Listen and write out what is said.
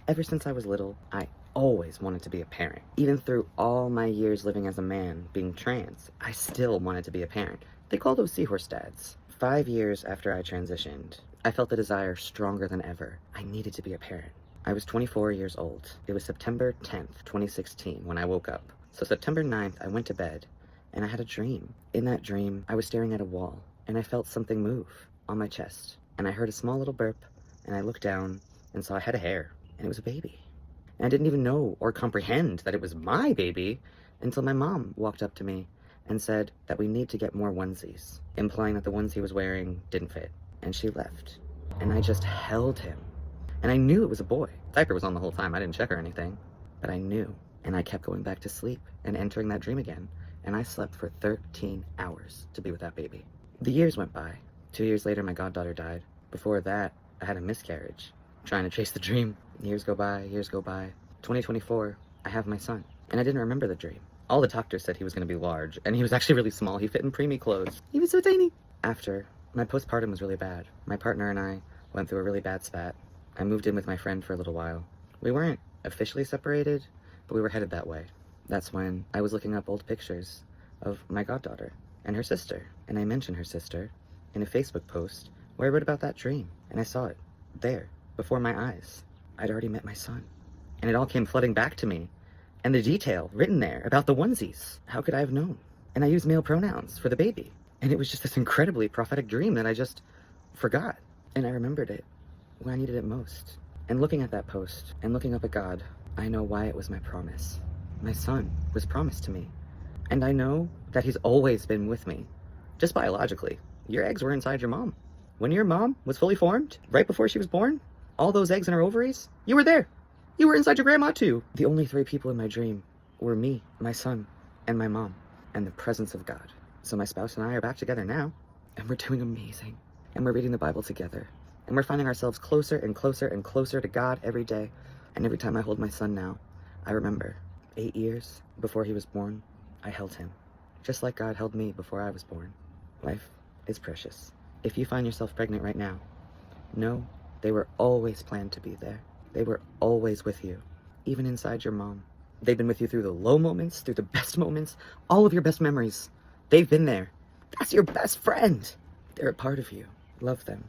Ever since I was little, I always wanted to be a parent. Even through all my years living as a man, being trans, I still wanted to be a parent. They call those seahorse dads. 5 years after I transitioned, I felt the desire stronger than ever. I needed to be a parent. I was 24 years old. It was September 10th, 2016 when I woke up. So September 9th, I went to bed and I had a dream. In that dream, I was staring at a wall and I felt something move on my chest. And I heard a small little burp and I looked down and saw a head of hair and it was a baby. And I didn't even know or comprehend that it was my baby until my mom walked up to me and said that we need to get more onesies, implying that the ones he was wearing didn't fit. And she left. And I just held him. And I knew it was a boy. Diaper was on the whole time. I didn't check or anything. But I knew. And I kept going back to sleep and entering that dream again. And I slept for 13 hours to be with that baby. The years went by. 2 years later, my goddaughter died. Before that, I had a miscarriage, trying to chase the dream. Years go by, years go by. 2024, I have my son. And I didn't remember the dream. All the doctors said he was going to be large, and he was actually really small. He fit in preemie clothes. He was so tiny. After, my postpartum was really bad. My partner and I went through a really bad spat. I moved in with my friend for a little while. We weren't officially separated, but we were headed that way. That's when I was looking up old pictures of my goddaughter and her sister. And I mentioned her sister in a Facebook post where I wrote about that dream. And I saw it there, before my eyes. I'd already met my son. And it all came flooding back to me. And the detail written there about the onesies. How could I have known? And I used male pronouns for the baby. And it was just this incredibly prophetic dream that I just forgot. And I remembered it when I needed it most. And looking at that post and looking up at God, I know why it was my promise. My son was promised to me. And I know that he's always been with me. Just biologically. Your eggs were inside your mom. When your mom was fully formed, right before she was born, all those eggs in her ovaries, you were there. You were inside your grandma too. The only 3 people in my dream were me, my son, and my mom, and the presence of God. So my spouse and I are back together now, and we're doing amazing. And we're reading the Bible together. And we're finding ourselves closer and closer and closer to God every day. And every time I hold my son now, I remember 8 years before he was born, I held him. Just like God held me before I was born. Life is precious. If you find yourself pregnant right now, know they were always planned to be there. They were always with you, even inside your mom. They've been with you through the low moments, through the best moments, all of your best memories. They've been there. That's your best friend. They're a part of you. Love them.